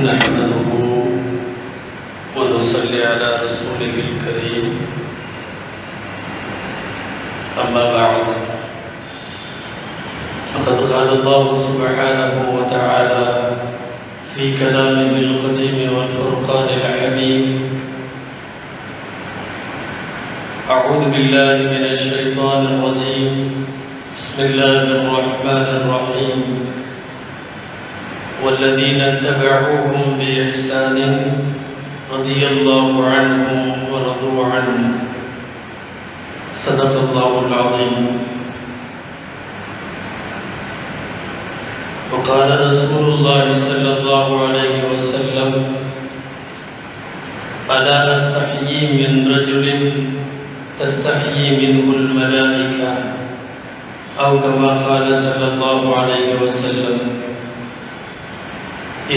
نحمده ونصلي على رسوله الكريم أما بعد فقد قال الله سبحانه وتعالى في كلامه القديم والفرقان الحميد أعوذ بالله من الشيطان الرجيم بسم الله الرحمن الرحيم والذين اتبعوهم بإحسان رضي الله عنهم ورضوا عنه صدق الله العظيم. وقال رسول الله صلى الله عليه وسلم ألا نستحيي من رجل تستحيي منه الملائكة أو كما قال صلى الله عليه وسلم.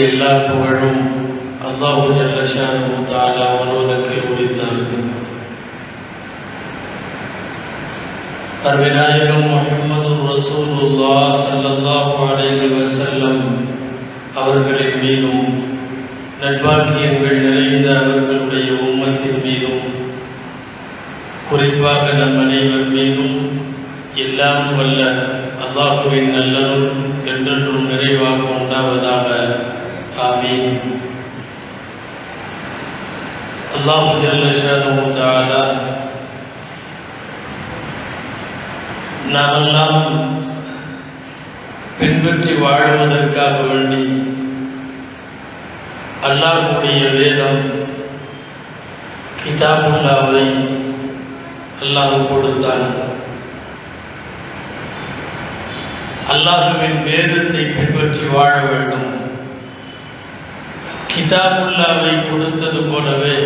எல்லா புகழும் அல்லாஹு ஜல்ல ஷானுஹு தஆலா ஒருவனுக்கே உரித்தாகும். அருமைநாயகம் முஹம்மது ரசூலுல்லாஹ் ஸல்லல்லாஹு அலைஹி வஸல்லம் அவர்களின் மீதும் நற்பாக்கியங்கள் நிறைந்த அவர்களுடைய உம்மத்தின் மீதும் குறிப்பாக நம் அனைவர் மீதும் எல்லாம் வல்ல அல்லாஹுவின் நல்லருள் என்றென்றும் நிறைவாக உண்டாவதாக. ஆமீன். அல்லாஹு ஜல்ல ஷானுஹு தஆலா நாமெல்லாம் பின்பற்றி வாழ்வதற்காக வேண்டி அல்லாஹ்வுடைய வேதம் கிதாபுல்லாவை அல்லாஹ் கொடுத்தான். அல்லாஹ்வின் வேதத்தை பின்பற்றி வாழ வேண்டும். கிதாபுல்லாவை கொடுத்தது போலவே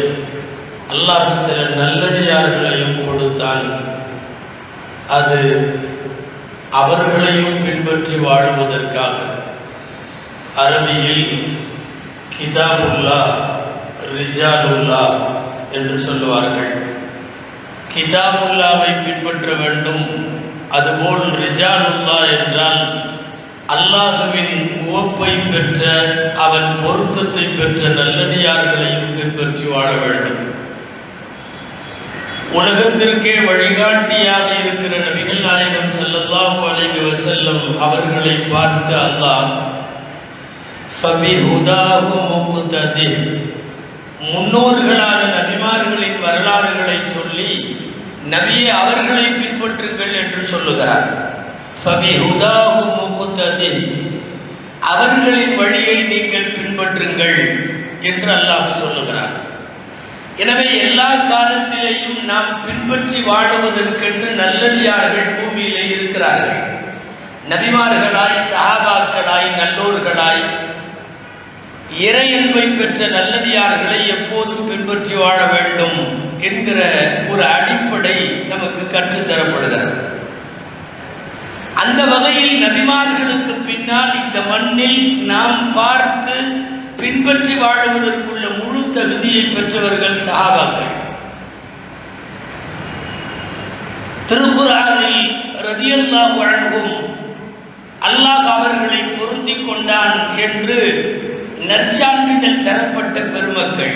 அல்லாஹ் சில நல்லடியார்களையும் கொடுத்தான். அது அவர்களையும் பின்பற்றி வாழ்வதற்காக. அரபியில் கிதாபுல்லா ரிஜாலுல்லா என்று சொல்லுவார்கள். கிதாபுல்லாவை பின்பற்ற வேண்டும். அதுபோல் ரிஜாலுல்லா என்றால் அல்லாஹுவின் உவப்பை பெற்ற அவன் பொருத்தத்தை பெற்ற நல்லடியார்களையும் பின்பற்றி வாழ வேண்டும். உலகத்திற்கே வழிகாட்டியாக இருக்கிற நபிகள் நாயகம் ஸல்லல்லாஹு அலைஹி வஸல்லம் அவர்களை பார்த்து அல்லாஹ் ஃபபிஹுதாஹு முக்ததி, முன்னோர்களான நபிமார்களின் வரலாறுகளை சொல்லி நபியே அவர்களை பின்பற்றுங்கள் என்று சொல்லுகிறார். ஃபபிஹுதாஹு முக்ததி, அவர்களின் வழியை நீங்கள் பின்பற்றுங்கள் என்று அல்லாஹ் சொல்லுகிறார். எனவே எல்லா காலத்திலேயும் நாம் பின்பற்றி வாழுவதற்கென்று நல்லடியார்கள் பூமியிலே இருக்கிறார்கள். நபிமார்களாய் சஹாபாக்களாய் நல்லோர்களாய் இறையன்பை பெற்ற நல்லடியார்களை எப்போதும் பின்பற்றி வாழ வேண்டும் என்கிற ஒரு அடிப்படை நமக்கு கற்றுத்தரப்படுகிறது. அந்த வகையில் நபிமார்களுக்கு பின்னால் இந்த மண்ணில் நாம் பார்த்து பின்பற்றி வாழுவதற்குள்ள முழு தகுதியை பெற்றவர்கள் சஹாபாக்கள். திருக்குர்ஆனில் ரலியல்லாஹு அன்ஹும் அல்லாஹ் அவர்களை பொருந்திக் கொண்டான் என்று நற்சான்றிதழ் தரப்பட்ட பெருமக்கள்.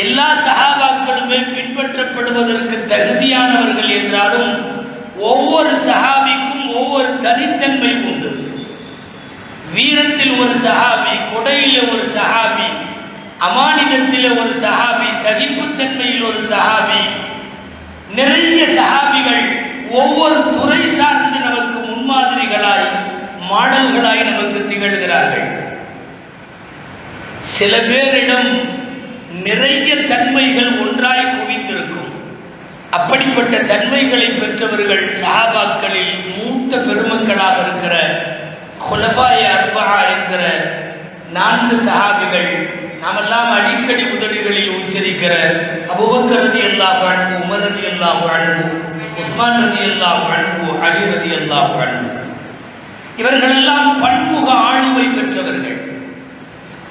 எல்லா சஹாபாக்களுமே பின்பற்றப்படுவதற்கு தகுதியானவர்கள் என்றாலும் ஒவ்வொரு சஹாபிக்கும் ஒவ்வொரு தனித்தன்மை உண்டு. வீரத்தில் ஒரு சஹாபி, கொடையில ஒரு சஹாபி, அமானிதத்தில் ஒரு சஹாபி, சகிப்புத்தன்மையில் ஒரு சஹாபி, நிறைய சஹாபிகள் ஒவ்வொரு துறை சார்ந்து நமக்கு முன்மாதிரிகளாய் மாடல்களாய் நமக்கு திகழ்கிறார்கள். சில பேரிடம் நிறைய தன்மைகள் ஒன்றாய் குவிந்திருக்கும். அப்படிப்பட்ட தன்மைகளை பெற்றவர்கள் சஹாபாக்களில் மூத்த பெருமக்களாக இருக்கிற குலபாய அர்பஆ என்கிற 4 சஹாபிகள். நாமெல்லாம் அடிக்கடி உதவிகளில் உச்சரிக்கிற அபூபக்கர் ரலியல்லாஹு அன்ஹு, உமர் ரலியல்லாஹு அன்ஹு, உஸ்மான் ரலியல்லாஹு அன்ஹு, அலி ரலியல்லாஹு அன்ஹு, இவர்களெல்லாம் பன்முக ஆளுமை பெற்றவர்கள்.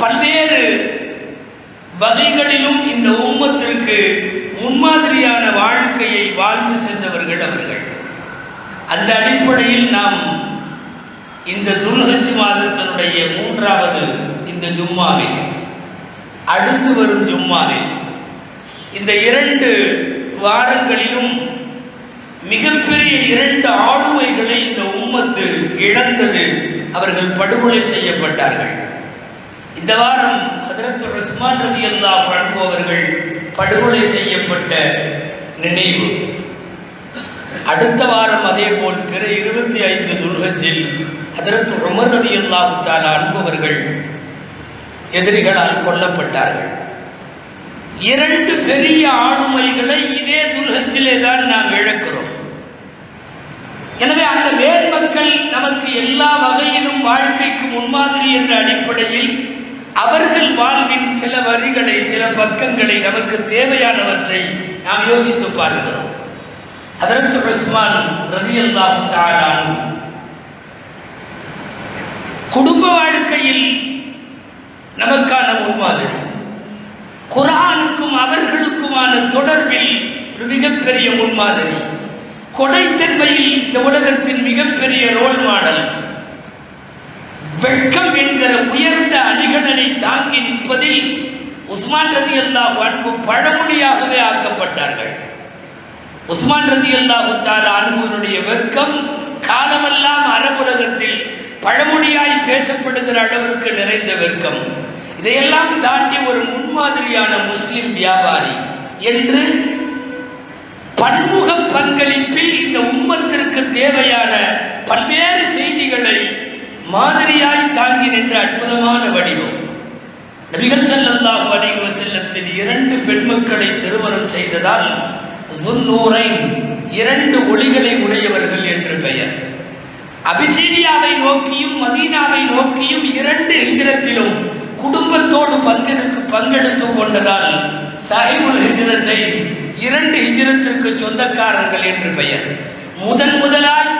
பல்வேறு வகைகளிலும் இந்த உம்மத்திற்கு முன்மாதிரியான வாழ்க்கையை வாழ்ந்து சென்றவர்கள் அவர்கள். அந்த அடிப்படையில் நாம் இந்த துல்ஹஜ் மாதத்தினுடைய 3வது இந்த ஜும்மாவில், அடுத்து வரும் ஜும்மாவில், இந்த 2 வாரங்களிலும் மிகப்பெரிய 2 ஆளுமைகளை இந்த உம்மத்து இழந்தது. அவர்கள் படுகொலை செய்யப்பட்டார்கள். இந்த வாரம் ஹஜ்ரத் உஸ்மான் ரலியல்லாஹு அன்ஹு அவர்கள் படுகொலை செய்யப்பட்ட நினைவு. அடுத்த வாரம் அதே போல் பிற 25 துல்ஹஜ்ஜில் ஹஜ்ரத் உமர் ரலியல்லாஹு தஆலா அன்ஹு அவர்கள் எதிரிகளால் கொல்லப்பட்டார்கள். 2 பெரிய ஆளுமைகளை இதே துல்ஹஜ்ஜிலே தான் நாம் இழக்கிறோம். எனவே அந்த மேன்மக்கள் நமக்கு எல்லா வகையிலும் வாழ்க்கைக்கு முன்மாதிரி என்ற அடிப்படையில் அவர்கள் வாழ்வின் சில வரிகளை, சில பக்கங்களை, நமக்கு தேவையானவற்றை நாம் யோசித்து பார்க்கிறோம். ஹஜ்ரத் உஸ்மான் ரலியல்லாஹு தஆலா குடும்ப வாழ்க்கையில் நமக்கான முன்மாதிரி, குர்ஆனுக்கும் அவர்களுக்குமான தொடர்பில் ஒரு மிகப்பெரிய முன்மாதிரி, கொடைத்தன்மையில் இந்த உலகத்தின் மிகப்பெரிய ரோல் மாடல், வெட்கம் என்கிற உயர்ந்த அணிகலனை தாங்கி நிற்பதில் உஸ்மான் ரலியல்லாஹு அன்ஹு பழமொழியாகவே ஆக்கப்பட்டார்கள். உஸ்மான் ரலியல்லாஹு தஆலா அன்ஹுவினுடைய வெட்கம் காலமெல்லாம் அரபுலகத்தில் பழமொழியாய் பேசப்படுகிற அளவிற்கு நிறைந்த வெட்கம். இதையெல்லாம் தாண்டி ஒரு முன்மாதிரியான முஸ்லிம் வியாபாரி என்று பன்முக பங்களிப்பில் இந்த உம்மத்திற்கு தேவையான பல்வேறு செய்திகளை மாதிரியாய் தாங்கி நின்ற அற்புதமான வடிவம். நபிகள் ஸல்லல்லாஹு அலைஹி வஸல்லத்தின் 2 பெண்மக்களை திருமணம் செய்ததால் ஸுன்னூரைன், 2 ஒளிகளை உடையவர்கள் என்று பெயர். அபிசீனியாவை நோக்கியும் மதீனாவை நோக்கியும் 2 ஹிஜ்ரத்திலும் குடும்பத்தோடு பங்கெடுத்துக் கொண்டதால் சாஹிபுல் ஹிஜ்ரத்தை 2 ஹிஜ்ரத்திற்கு சொந்தக்காரர்கள் என்று பெயர். முதலாய்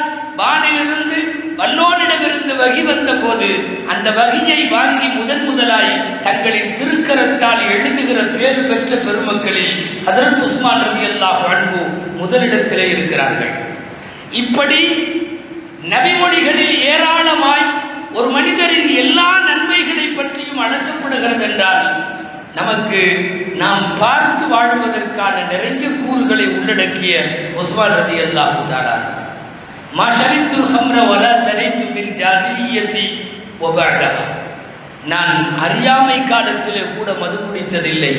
வானிலிருந்து வல்லோனிடமிருந்து வகி வந்த போது அந்த வகியை வாங்கி முதலாய் தங்களின் திருக்கரத்தால் எழுதுகிற பேறு பெற்ற பெருமக்களில் ஹஜ்ரத் உஸ்மான் ரலியல்லாஹு அன்ஹு முதலிடத்திலே இருக்கிறார்கள். இப்படி நபிமொழிகளில் ஏராளமாய் ஒரு மனிதரின் எல்லா நன்மைகளை பற்றியும் அலசப்படுகிறது என்றால் நமக்கு நாம் பார்த்து வாழ்வதற்கான நிறைய கூறுகளை உள்ளடக்கிய உஸ்மான் ரலியல்லாஹு தஆலா. மா ஷரித்துல் ஹம்ர வலா ஸலைத்து மின் ஜாஹிலியத்தி வ பஅதஹா, நான் அறியாமை காலத்திலே கூட மது குடித்ததில்லை,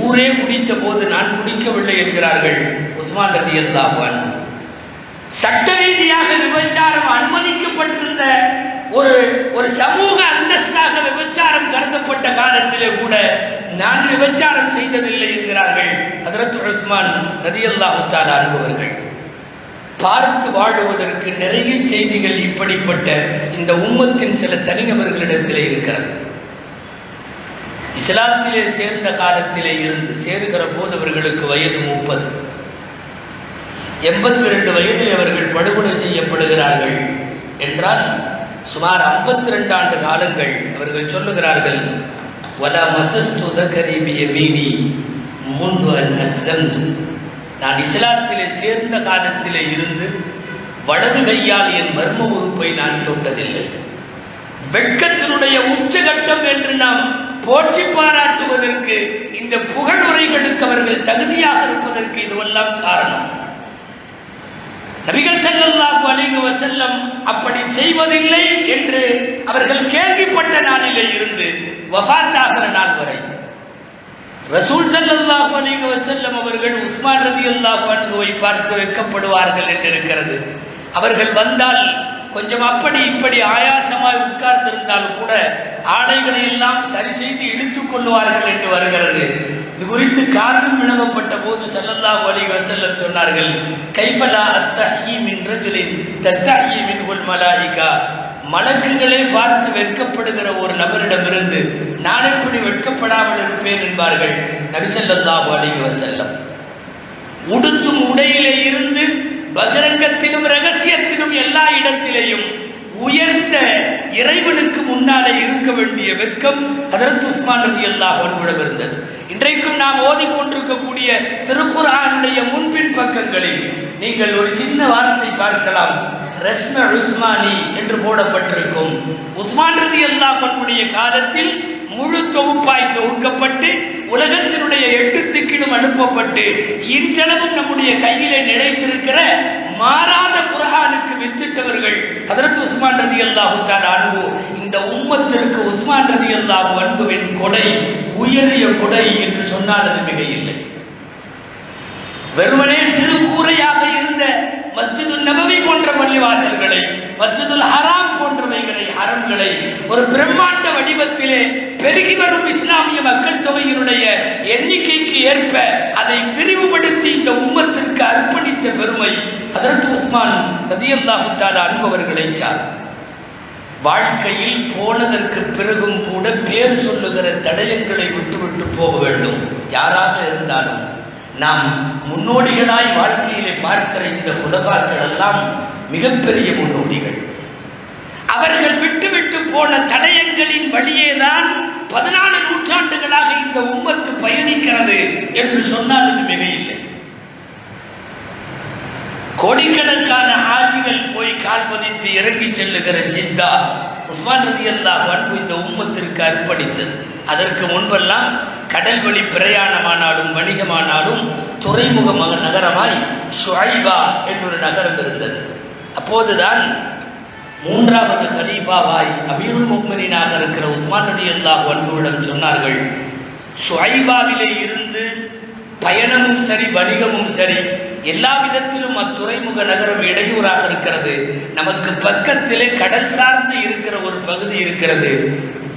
ஊரே குடித்த போது நான் குடிக்கவில்லை என்கிறார்கள் உஸ்மான் ரலியல்லாஹு அன்ஹு. சட்ட ரீதியாக விபச்சாரம் அனுமதிக்கப்பட்டிருந்த ஒரு சமூக அந்தஸ்தாக விபச்சாரம் கருதப்பட்ட காலத்திலே கூட நான் விபச்சாரம் செய்ததில்லை என்கிறார்கள் ஹஜ்ரத் உஸ்மான் ரலியல்லாஹு தஆலா அவர்கள். பார்த்து வாழுவதற்கு நிறைய செய்திகள் இப்படிப்பட்ட இந்த உம்மத்தின் சில தனிநபர்களிடத்திலே இருக்கிறது. இஸ்லாத்திலே சேர்ந்த காலத்திலே இருந்து சேருகிற போது அவர்களுக்கு வயது 30. 82 வயதில் அவர்கள் படுகொலை செய்யப்படுகிறார்கள் என்றால் சுமார் 52 ஆண்டு காலங்கள். அவர்கள் சொல்லுகிறார்கள், வலா மஸஸ்து தகரி பியமீனி முன்து அன் அஸ்லம்து, நான் இஸ்லாத்திலே சேர்ந்த காலத்திலே இருந்து வலது கையால் என் மர்ம உறுப்பை நான் தொட்டதில்லை. வெட்கத்தினுடைய உச்சகட்டம் என்று நாம் போற்றி பாராட்டுவதற்கு, இந்த புகழுரைகளுக்கு அவர்கள் தகுதியாக இருப்பதற்கு இதுவெல்லாம் காரணம். நபிகள் ஸல்லல்லாஹு அலைஹி வஸல்லம் அப்படி செய்வதில்லை என்று அவர்கள் கேள்விப்பட்ட நாளிலே இருந்து வஃபாத்தாகிற நாள் வரை ரசூல் ஸல்லல்லாஹு அலைஹி வஸல்லம் அவர்கள் உஸ்மான் ரலியல்லாஹு அன்ஹுவை பார்த்து வெட்கப்படுவார்கள் என்று இருக்கிறது. அவர்கள் வந்தால் கொஞ்சம் அப்படி இப்படி ஆயாசமாய் உட்கார்ந்திருந்தால் கூட ஆடைகளை எல்லாம் சரி செய்து இழுத்துக் கொள்வார்கள் என்று வருகிறது. இது குறித்து காரணம் வினவப்பட்ட போது ஸல்லல்லாஹு அலைஹி வஸல்லம் சொன்னார்கள், கைஃபலா அஸ்தஹி மின் ரஜுலின் தஸ்தஹி மின்ஹுல் மலாயிகா, மலக்குகளே பார்த்து வெட்கப்படுகிற ஒரு நபரிடமிருந்து நான் எப்படி வெட்கப்படாமல் இருப்பேன் என்பார்கள் நபி ஸல்லல்லாஹு அலைஹி வஸல்லம். உடுத்தும் உடையிலே இருந்து பகிரங்கத்திலும் ரகசியத்திலும் எல்லா இடத்திலேயும் உயர்ந்த இறைவனுக்கு முன்னாலே இருக்க வேண்டிய வெட்கம் ஹஜ்ரத் உஸ்மான் ரலியல்லாஹு அன்ஹுவிடம் இருந்தது. இன்றைக்கும் நாம் ஓதிக்கொண்டிருக்கக்கூடிய திருக்குர்ஆனுடைய முன்பின் பக்கங்களில் நீங்கள் ஒரு சின்ன வார்த்தை பார்க்கலாம், ரஸ்ம உஸ்மானி என்று போடப்பட்டிருக்கும். உஸ்மான் ரலியல்லாஹு அன்ஹுடைய காலத்தில் முழு தொகுப்பாய் தொகுக்கப்பட்டு உலகத்தினுடைய 8 திக்கிலும் அனுப்பப்பட்டு இன்றளவும் நம்முடைய கையிலே நிலைத்திருக்கிற மாறாத குர்ஆனுக்கு வித்திட்டவர்கள் ஹஜ்ரத் உஸ்மான் ரலியல்லாஹு தஆலா அன்ஹு. இந்த உம்மத்திற்கு உஸ்மான் ரலியல்லாஹு அன்ஹுவின் கொடை உயரிய கொடை என்று சொன்னால் அது மிக இல்லை. வெறுமனே சிறு கூரையாக இருந்த மஸ்ஜிதுல் நபவி போன்ற பள்ளிவாசல்களை, மஸ்ஜிதுல் ஹராம் போன்றவைகளை, ஹரம்களை ஒரு பிரம்மாண்ட வடிவத்திலே பெருகி வரும் இஸ்லாமிய மக்கள் தொகையினுடைய எண்ணிக்கைக்கு ஏற்ப அதை விரிவுபடுத்தி இந்த உம்மத்திற்கு அர்ப்பணித்த பெருமை ஹஜ்ரத் உஸ்மான் ரலியல்லாஹு தஆலா அன்ஹு அவர்களை சார். வாழ்க்கையில் போனதற்கு பிறகும் கூட பேர் சொல்லுகிற தடயங்களை விட்டுவிட்டு போக வேண்டும். யாராக இருந்தாலும் நாம் முன்னோடிகளாய் வாழ்க்கையிலே பார்க்கிற இந்த குலபாக்கள் எல்லாம் மிகப்பெரிய முன்னோடிகள். அவர்கள் விட்டுவிட்டு போன தடயங்களின் வழியேதான் 14 நூற்றாண்டுகளாக இந்த உம்மத்து பயணிக்கிறது என்று சொன்னால் அது மிக இல்லை. கோடிக்கணக்கான ஆஜிகள் போய் கால் பதித்து இறங்கி செல்லுகிற ஜித்தா உஸ்மான் ரலியல்லாஹு அன்ஹு இந்த உம்மத்திற்கு அர்ப்பணித்தது. அதற்கு முன்பெல்லாம் கடல் வழி பிரயாணமானாலும் வணிகமானாலும் துறைமுக நகரமாய் ஷுஐபா என்றொரு நகரம் இருந்தது. அப்போதுதான் 3வது கலீஃபாவாய் அமீருல் முஃமினீனாக இருக்கிற உஸ்மான் ரலியல்லாஹு அன்ஹுவிடம் சொன்னார்கள், ஷுஐபாவிலே இருந்து பயணமும் சரி வணிகமும் சரி எல்லா விதத்திலும் அத்துறைமுக நகரம் இடையூறாக இருக்கிறது. நமக்கு பக்கத்திலே கடல் சார்ந்து இருக்கிற ஒரு பகுதி இருக்கிறது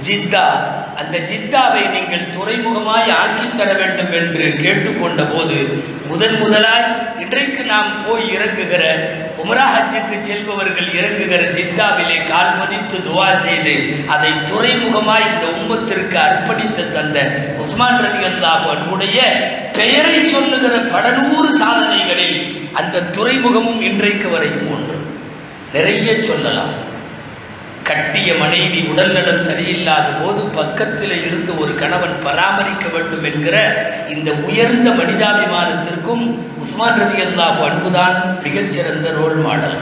ஜித்தா. அந்த ஜித்தாவை நீங்கள் துறைமுகமாய் ஆக்கித்தர வேண்டும் என்று கேட்டுக்கொண்ட போது முதலாய் இன்றைக்கு நாம் போய் இறங்குகிற உம்ரா ஹஜ்ஜுக்கு செல்பவர்கள் இறங்குகிற ஜித்தாவிலே கால் பதித்து துவா செய்து அதை துறைமுகமாய் இந்த உம்மத்திற்கு அர்ப்பணித்து தந்த உஸ்மான் ரலியல்லாஹு அன்ஹுடைய பெயரை சொல்லுகிற பல 100 சாதனைகளில் அந்த துறைமுகமும் இன்றைக்கு வரைக்கும் ஒன்று. நிறைய சொல்லலாம். கட்டிய மனைவி உடல்நலம் சரியில்லாத போது பக்கத்தில் இருந்து ஒரு கணவன் பராமரிக்க வேண்டும் என்கிற இந்த உயர்ந்த மனிதாபிமானத்திற்கும் உஸ்மான் ரலியல்லாஹு அன்ஹுதான் மிகச்சிறந்த ரோல் மாடல்.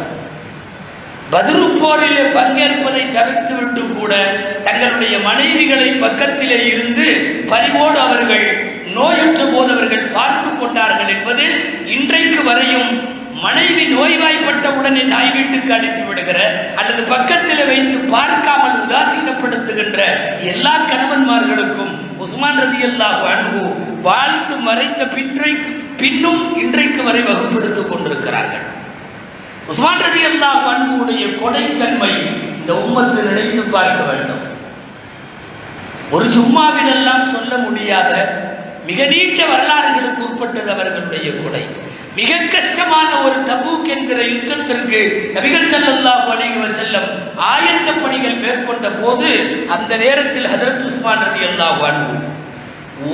பத்ரு போரிலே பங்கேற்பதை தவிர்த்துவிட்டு கூட தங்களுடைய மனைவிகளை பக்கத்திலே இருந்து பரிவோடு அவர்கள் நோயுற்ற போது அவர்கள் பார்த்து கொண்டார்கள் என்பது இன்றைக்கு வரையும் மனைவி நோய்வாய்ப்பட்ட உடனே தாய் வீட்டுக்கு அனுப்பிவிடுகிற அல்லது பக்கத்தில் வைத்து பார்க்காமல் உதாசீனப்படுத்துகின்ற எல்லா கணவன்மார்களுக்கும் உஸ்மான் ரலியல்லாஹு அன்ஹு வாழ்ந்து மறைந்த பின்னும் இன்றைக்கு வரை வகுப்படுத்திக் கொண்டிருக்கிறார்கள். உஸ்மான் ரலியல்லாஹு அன்ஹுவுடைய கொடைத்தன்மை இந்த உம்மத்து நினைத்து பார்க்க வேண்டும். ஒரு ஜும்மாவில் எல்லாம் சொல்ல முடியாத மிக நீண்ட வரலாறுகளுக்கு உட்பட்டது அவர்களுடைய கொடை. மிக கஷ்டமான ஒரு தபூக் என்கிற யுத்தத்திற்கு நபிகள் ஸல்லல்லாஹு அலைஹி வஸல்லம் ஆயத்த பணிகள் மேற்கொண்ட போது அந்த நேரத்தில் ஹஜ்ரத் உஸ்மான் ரலியல்லாஹு அன்ஹு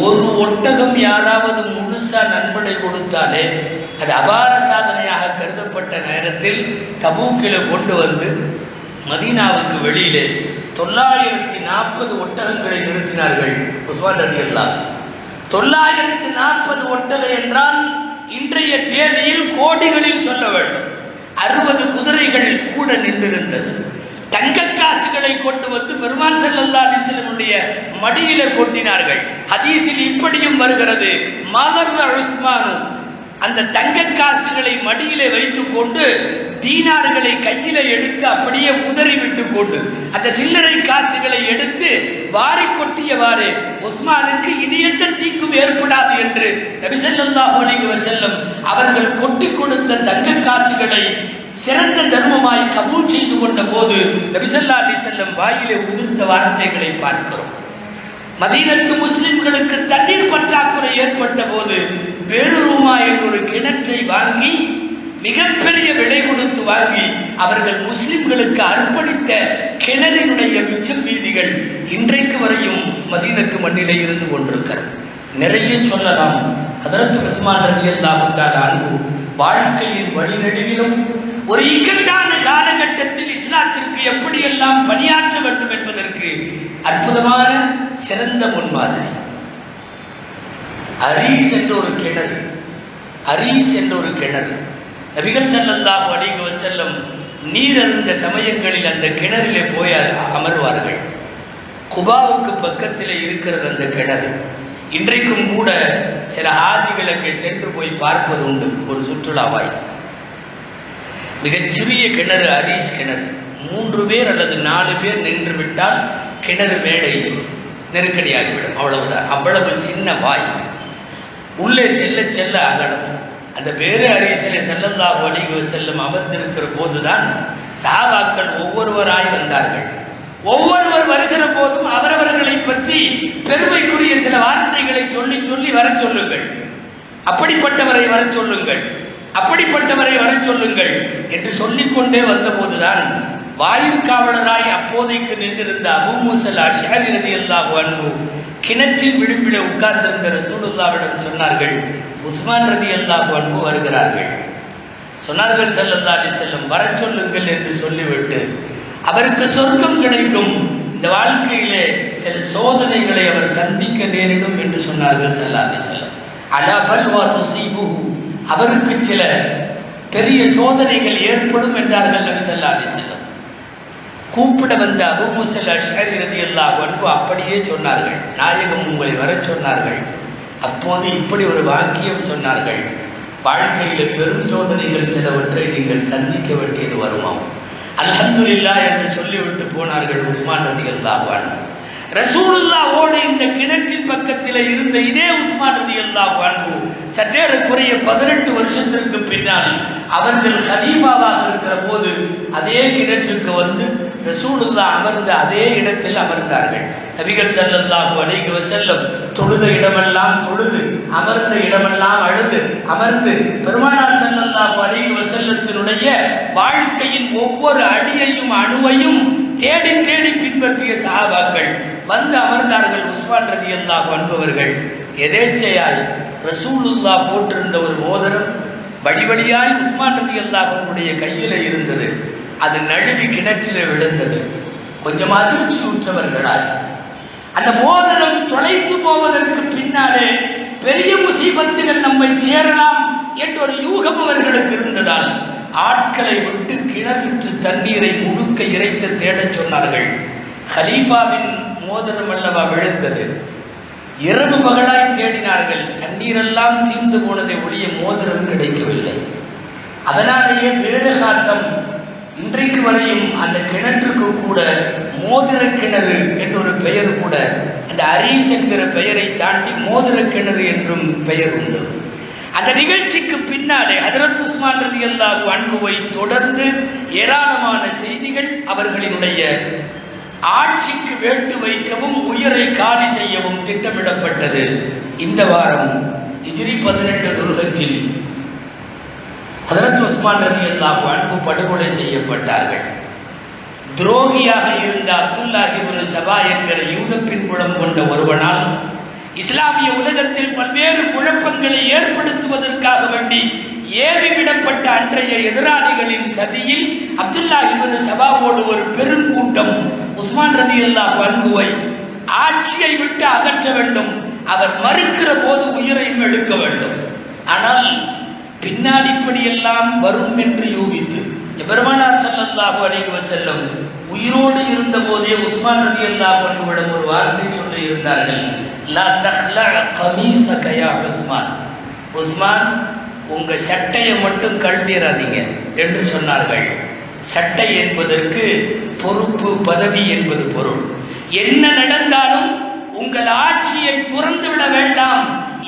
ஒரு ஒட்டகம் யாராவது முழுசா நன்கொடை கொடுத்தாலே அது அபார சாதனையாக கருதப்பட்ட நேரத்தில் தபூக்கில கொண்டு வந்து மதீனாவுக்கு வெளியிலே 940 ஒட்டகங்களை நிறுத்தினார்கள் உஸ்மான் ரலியல்லாஹு. 940 ஒட்டகம் என்றால் இன்றைய தேதியில் கோடிகளில் சொல்ல வேண்டும். 60 குதிரைகள் கூட நின்றிருந்தது. தங்க காசுகளை கொண்டு வந்து பெருமான் ஸல்லல்லாஹு அலைஹி வஸல்லம் மடியில கொட்டினார்கள். ஹதீஸில் இப்படியும் வருகிறது, மகர் உஸ்மானு அந்த தங்க காசுகளை மடியிலே வைத்துக் கொண்டு தீனார்களை கையில எடுத்து அப்படியே உதறி விட்டு கொண்டு அந்த சில்லறை காசுகளை எடுத்து வாரி கொட்டியவாறு உஸ்மானுக்கு இனி எந்த தீக்கும் ஏற்படாது என்று நபி ஸல்லல்லாஹு அலைஹி வஸல்லம் அவர்கள் கொட்டி கொடுத்த தங்க காசுகளை சிறந்த தர்மமாய் கபூல் செய்து கொண்ட போது நபி ஸல்லல்லாஹு அலைஹி வஸல்லம் வாயிலே உதிர்த்த வார்த்தைகளை பார்க்கிறோம். மதீனத்து முஸ்லிம்களுக்கு தண்ணீர் பற்றாக்குறை ஏற்பட்ட போது வேறுருமா என்ற ஒரு கிணற்றை வாங்கி மிகப்பெரிய விலை கொடுத்து வாங்கி அவர்கள் முஸ்லிம்களுக்கு அர்ப்பணித்த கிணறினுடைய மிச்ச மீதிகள் இன்றைக்கு வரையும் மதீனத்து மண்ணிலே இருந்து கொண்டிருக்கிறது. நிறைய சொல்லலாம். ஹஜ்ரத் உஸ்மான் ரலியல்லாஹு தஆலா அன்ஹு வாழ்க்கையின் வழிநெடுகிலும் ஒரு இக்கட்டான காலகட்டத்தில் இஸ்லாத்திற்கு எப்படியெல்லாம் பணியாற்ற வேண்டும் என்பதற்கு அற்புதமான சிறந்த முன்மாதிரி. அரீஸ் என்ற ஒரு கிணறு, அரீஸ் என்ற ஒரு கிணறு. நபிகள் ஸல்லல்லாஹு அலைஹி வஸல்லம் நீர் அருந்த சமயங்களில் அந்த கிணறிலே போய் குபாவுக்கு பக்கத்தில் இருக்கிறது அந்த கிணறு. இன்றைக்கும் கூட சில ஆதிகள் அங்கே சென்று போய் பார்ப்பது உண்டு. ஒரு சுற்றுலாவாய் மிகச்சிறிய கிணறு, அரீஸ் கிணறு. 3 பேர் அல்லது 4 பேர் நின்று விட்டால் கிணறு மேடை நெருக்கடியாகிவிடும். அவ்வளவுதான். அவ்வளவு சின்ன வாய், உள்ளே செல்ல செல்ல அகலம். அந்த வேறு அரீசிலே ஸல்லல்லாஹு அலைஹி வஸல்லம் அமர்ந்திருக்கிற போதுதான் சஹாபாக்கள் ஒவ்வொருவராய் வந்தார்கள். ஒவ்வொருவர் வருகிற போதும் அவரவர்களை பற்றி பெருமைக்குரிய சில வார்த்தைகளை சொல்லி சொல்லி வர சொல்லுங்கள். அப்படிப்பட்டவரை வர சொல்லுங்கள், அப்படிப்பட்டவரை வர சொல்லுங்கள் என்று சொல்லிக்கொண்டே வந்த போதுதான் வாயிற்காவலராய் அப்போதைக்கு நின்றிருந்த அபூ மூஸா அஷ்அரி ரலியல்லாஹு அன்ஹு கிணற்றின் விளிம்பிலே உட்கார்ந்திருந்த ரசூலுல்லாஹ்விடம் சொன்னார்கள், உஸ்மான் ரலியல்லாஹு அன்ஹு வருகிறார்கள். சொன்னார்கள் ஸல்லல்லாஹு அலைஹி வஸல்லம், வர சொல்லுங்கள் என்று சொல்லிவிட்டு, அவருக்கு சொர்க்கம் கிடைக்கும், இந்த வாழ்க்கையிலே சில சோதனைகளை அவர் சந்திக்க நேரிடும் என்று சொன்னார்கள் ஸல்லல்லாஹு அலைஹி வஸல்லம். அலா பல்வா துஸீபுஹு, அவருக்கு சில பெரிய சோதனைகள் ஏற்படும் என்றார்கள் நபி ஸல்லல்லாஹு அலைஹி வஸல்லம். கூப்பிட வந்த அபூ மூஸா அஷ்அரி ரலியல்லாஹு அன்ஹு அப்படியே சொன்னார்கள், நாயகம் உங்களை வர சொன்னார்கள். அப்போது இப்படி ஒரு வாக்கியம் சொன்னார்கள், வாழ்க்கையில் பெரும் சோதனைகள் சிலவற்றை நீங்கள் சந்திக்க வேண்டியது வருமாம், அல்ஹம்துலில்லாஹ் என்று சொல்லிவிட்டு போனார்கள் உஸ்மான் ரலியல்லாஹு அன்ஹு. ரசூலுல்லாஹ்வோடு இந்த கிணற்றின் பக்கத்தில் இருந்த இதே உஸ்மான் ரலியல்லாஹு அன்ஹு சற்றேறக்குறைய 18 வருஷத்திற்கு பின்னால் அவர்கள் கலீஃபாவாக இருக்கிற போது அதே கிணற்றுக்கு வந்து ரசூலுல்லாஹ் அமர்ந்த அதே இடத்தில் அமர்ந்தார்கள். நபிகள் ஸல்லல்லாஹு அலைஹி வஸல்லம் தொழுத இடமெல்லாம் தொழுது, அமர்ந்த இடமெல்லாம் அமர்ந்து பெருமானார் ஸல்லல்லாஹு அலைஹி வஸல்லத்தினுடைய வாழ்க்கையின் ஒவ்வொரு அடியையும் அணுவையும் தேடி தேடி பின்பற்றிய சஹாபாக்கள் வந்து அமர்ந்தார்கள். உஸ்மான் ரலியல்லாஹு அன்ஹு அவர்கள் எதேச்சையாய் ரசூலுல்லாஹ் போட்டிருந்த ஒரு மோதிரம் வடிவடியாய் உஸ்மான் ரலியல்லாஹு அன்ஹுடைய கையில இருந்தது. அது நழுவி கிணற்றிலே விழுந்தது. கொஞ்சம் அதிர்ச்சி உற்றவர்களாய் அந்த மோதிரம் தொலைத்து போவதற்கு பின்னாலே பெரிய முசீபத்துகள் நம்மை சேரலாம் என்ற ஒரு யூகம் அவர்களுக்கு இருந்ததால் ஆட்களை விட்டு கிணறுற்று தண்ணீரை முழுக்க இறைத்து தேடச் சொன்னார்கள். கலீஃபாவின் மோதிரம் அல்லவா விழுந்தது. இரவு பகலாய் தேடினார்கள். தண்ணீரெல்லாம் தீர்ந்து போனதை ஒழிய மோதிரம் கிடைக்கவில்லை. அதனாலேயே வேறு காட்டம் இன்றைக்கு வரையும் அந்த கிணற்றுக்கு கூட மோதிர கிணறு என்ற ஒரு பெயர் கூட, அந்த அரீஸ் என்கிற பெயரை தாண்டி மோதிர கிணறு என்றும் பெயர் உண்டு. அந்த நிகழ்ச்சிக்கு பின்னாலே ஹஜ்ரத் உஸ்மான் ரலியல்லாஹு அன்ஹுவை தொடர்ந்து ஏராளமான செய்திகள் அவர்களினுடைய ஆட்சிக்கு வேட்டு வைக்கவும் உயிரை காலி செய்யவும் திட்டமிடப்பட்டது. இந்த வாரம் ஹிஜ்ரி 18 துல்ஹஜ்ஜில் ஹஜ்ரத் உஸ்மான் ரலியல்லாஹு அன்ஹு படுகொலை செய்யப்பட்டார்கள். துரோகியாக இருந்த அப்துல்லாஹ் இப்னு சபா என்கிற யூத பின்புலம் கொண்ட ஒருவனால் இஸ்லாமிய உலகத்தில் பல்வேறு குழப்பங்களை ஏற்படுத்துவதற்காக வேண்டி ஏவிவிடப்பட்ட அன்றைய எதிராளிகளின் சதியில் அப்துல்லாஹ் இப்னு சபாவோடு ஒரு பெருங்கூட்டம் உஸ்மான் ரலியல்லாஹு அன்ஹுவை ஆட்சியை விட்டு அகற்ற வேண்டும், அவர் மறுக்கிற போது உயிரையும் எடுக்க வேண்டும். ஆனால் பின்னால் இப்படியெல்லாம் வரும் என்று யூகித்து பெருமானார் ஸல்லல்லாஹு அலைஹி வஸல்லம் உயிரோடு இருந்த போதே உஸ்மான் ரலியல்லாஹு அன்ஹுவிடம் ஒரு வார்த்தை சொல்லி இருந்தார்கள், லா தஹ்லா கமீஸக யா உஸ்மான், உஸ்மான் உங்க சட்டையை மட்டும் கழட்டிராதீங்க என்று சொன்னார்கள். சட்டை என்பதற்கு பொறுப்பு, பதவி என்பது பொருள். என்ன நடந்தாலும் உங்கள் ஆட்சியை துறந்து விட வேண்டாம்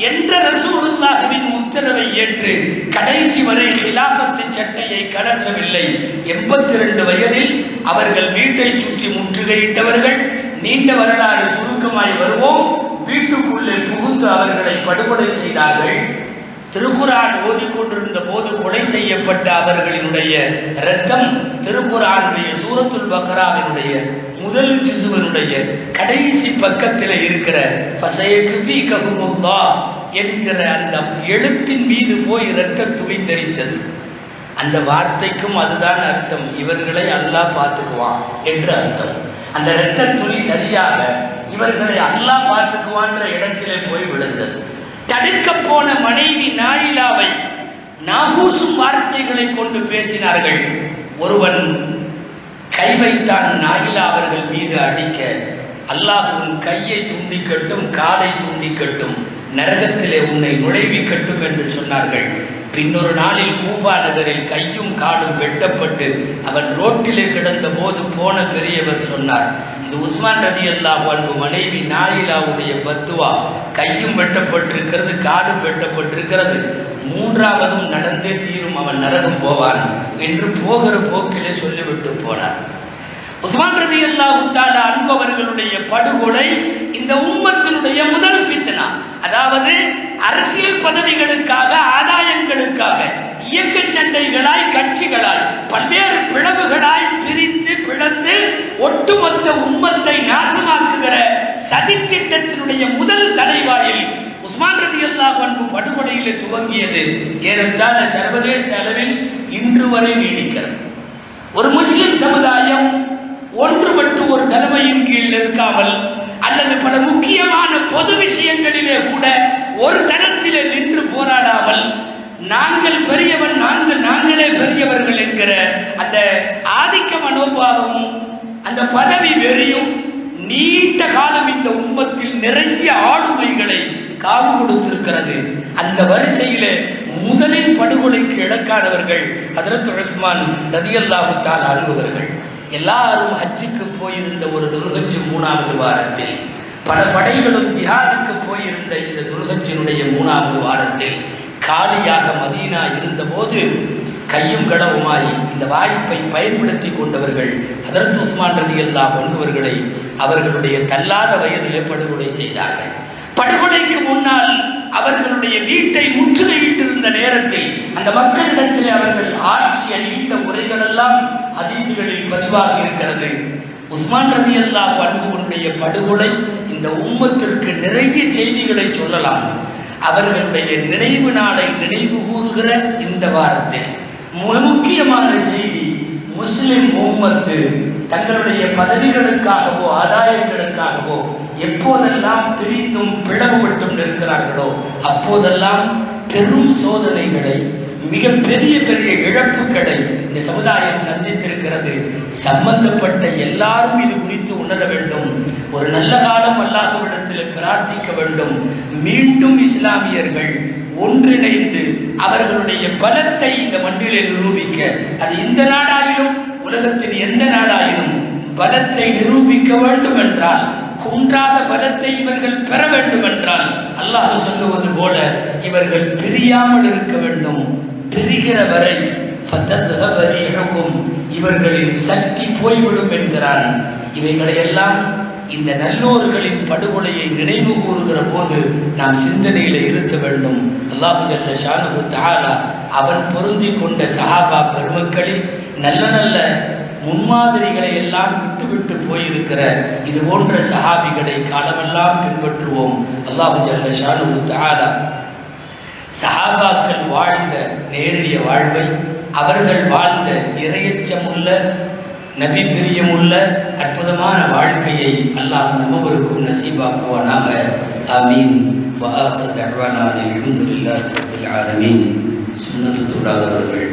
என்ற ரசூலுல்லாஹ்வின் உத்தரவை ஏற்று கடைசி வரை ஹிலாஃபத்து சட்டையை கழற்றவில்லை. 82 வயதில் அவர்கள் வீட்டை சுற்றி முற்றுகையிட்டவர்கள். நீண்ட வரலாறு சுருக்கமாய் வருவோம். வீட்டுக்குள்ளே புகுந்து அவர்களை படுகொலை செய்தார்கள். திருக்குர்ஆன் ஓதிக்கொண்டிருந்த போது கொலை செய்யப்பட்ட அவர்களினுடைய இரத்தம் திருக்குர்ஆனுடைய சூரத்துல் பக்ராவினுடைய முதல் ஜுசுவினுடைய கடைசி பக்கத்தில் இருக்கிற ஃபஸயக்ஃபீகஹுமுல்லாஹ் என்கிற அந்த எழுத்தின் மீது போய் இரத்தம் துளித்தெரித்தது. அந்த வார்த்தைக்கும் அதுதான் அர்த்தம், இவர்களை அல்லாஹ் பார்த்துக்குவான் என்று அர்த்தம். அந்த இரத்த துளி சரியாக இவர்களை அல்லாஹ் பார்த்துக்குவான்ற இடத்திலே போய் விழுந்தது. தடுக்க போன மனைவி நாயிலாவை நாகூசும் வார்த்தைகளை கொண்டு பேசினார்கள். ஒருவன் கை வைத்தான் நாயிலா அவர்கள் மீது அடிக்க. அல்லாஹ் உன் கையை துண்டிக்கட்டும், காலை துண்டிக்கட்டும், நரகத்திலே உன்னை நுழைவிக்கட்டும் என்று சொன்னார்கள். பின்னொரு நாளில் கூபா நகரில் கையும் காலும் வெட்டப்பட்டு அவன் ரோட்டிலே கிடந்த போது போன பெரியவர் சொன்னார், இது உஸ்மான் ரலியல்லாஹு அன்ஹு மனைவி நாயிலாவுடைய பத்துவா, கையும் வெட்டப்பட்டிருக்கிறது, காலும் வெட்டப்பட்டிருக்கிறது, மூன்றாவதும் நடந்தே தீரும், அவன் நரகம் போவான் என்று போகிற போக்கிலே சொல்லிவிட்டு போனார். உஸ்மான் ரலியல்லாஹு தஆலா அன்ஹு அவர்களுடைய படுகொலை இந்த உம்மத்தினுடைய முதல் ஃபித்னா. அதாவது அரசியல் பதவிகளுக்காக, ஆதாயங்களுக்காக இயக்க சண்டைகளாய், கட்சிகளாய், பல்வேறு பிளவுகளாய் பிரிந்து பிளந்து ஒட்டுமொத்த உம்மத்தை நாசமாக்குகிற சதித்திட்டத்தினுடைய முதல் தலைவாயில் உஸ்மான் ரலியல்லாஹு அன்ஹு படுகொலையிலே துவங்கியது ஏறத்தாழ சர்வதேச அளவில் இன்று வரை நீடிக்கிறது. ஒரு முஸ்லிம் சமுதாயம் ஒன்றுபட்டு ஒரு தலைமையின் கீழ் இருக்காமல் அல்லது பல முக்கியமான பொது விஷயங்களிலே கூட ஒரு தரத்திலே நின்று போராடாமல் நாங்கள் பெரியவன், நாங்களே பெரியவர்கள் என்கிற அந்த ஆதிக்க மனோபாவமும் அந்த பதவி வெறியும் நீண்ட காலம் இந்த உம்மத்தில் நிறைய ஆளுமைகளை காவு கொடுத்திருக்கிறது. அந்த வரிசையிலே முதலில் படுகொலைக்கு இலக்கானவர்கள் ஹஜ்ரத் உஸ்மான் ரலியல்லாஹு தஆலா அன்ஹு. எல்லாரும் ஹஜ்ஜுக்கு போயிருந்த ஒரு துல்ஹஜ் 3வது வாரத்தில், பல படைகளும் ஜிஹாதுக்கு போயிருந்த இந்த துல்ஹஜ்ஜினுடைய 3வது வாரத்தில் காலியாக மதீனா இருந்த போது கையும் களவுமாறி இந்த வாய்ப்பை பயன்படுத்தி கொண்டவர்கள் ஹஜ்ரத் உஸ்மான் ரலியல்லாஹு அன்ஹு அவர்களை அவர்களுடைய தள்ளாத வயதிலே படுகொலை செய்தார்கள். படுகொலைக்கு முன்னால் அவர்களுடைய வீட்டை முற்றுகையிட்டிருந்த நேரத்தில் அந்த மக்களிடத்தில் அவர்கள் ஆட்சிய நீண்ட உரைகள் எல்லாம் ஹதீஸ்களில் பதிவாகி இருக்கிறது. உஸ்மான் ரலியல்லாஹு அன்ஹுவுடைய படுகொலை இந்த உம்மத்திற்கு நிறைய செய்திகளை சொல்லலாம். அவர்களுடைய நினைவு நாளை நினைவு கூறுகிற இந்த வாரத்தில் முக்கியமான செய்தி, முஸ்லிம் உம்மத்து தங்களுடைய பதவிகளுக்காகவோ ஆதாயங்களுக்காகவோ எப்போதெல்லாம் பிரித்தும் பிளவுபட்டும் நிற்கிறார்களோ அப்போதெல்லாம் பெரும் சோதனைகளை, மிக பெரிய பெரிய இழப்புகளை இந்த சமுதாயம் சந்தித்திருக்கிறது. சம்பந்தப்பட்ட எல்லாரும் இது குறித்து உணர வேண்டும். ஒரு நல்ல காலம் அல்லாஹ்விடத்தில் பிரார்த்திக்க வேண்டும். மீண்டும் இஸ்லாமியர்கள் ஒன்றிணைந்து அவர்களுடைய பலத்தை இந்த மண்ணிலே நிரூபிக்க, அது இந்த நாடாயிலும் உலகத்தின் எந்த நாடாயிலும் பலத்தை நிரூபிக்க வேண்டும் என்றால், குன்றாத பலத்தை இவர்கள் பெற வேண்டும் என்றால், அல்லாஹ் சொல்லுவது போல இவர்கள் பிரியாமல் இருக்க வேண்டும். பிரிகிற வரை இவர்களின் சக்தி போய்விடும் என்கிறான். இவைகளை எல்லாம் இந்த நல்லோர்களின் படுகொலையை நினைவு கூறுகிற போது நாம் சிந்தனையில இருக்க வேண்டும். அல்லாஹ் ஜல்ல ஷானஹு தஆலா அவன் பொருந்தி கொண்ட சஹாபா பெருமக்களில் நல்ல நல்ல முன்மாதிரிகளை எல்லாம் விட்டு போயிருக்கிற இது போன்ற சஹாபிகளை காலமெல்லாம் பின்பற்றுவோம். அல்லாஹ் ஜல்ல ஷானஹு தஆலா சஹாபாக்கள் வாழ்ந்த நேரிய வாழ்வை, அவர்கள் வாழ்ந்த இறையச்சமுள்ள நபி பிரியமுள்ள அற்புதமான வாழ்க்கையை அல்லாஹ் நம்மவருக்கும் நசீபாக்குவானாக. ஆமீன். வஆகிரு தஅவானா அல்ஹம்துலில்லாஹி ரப்பில் ஆலமீன். சுன்னத்துல்லாஹ் அவர்கள்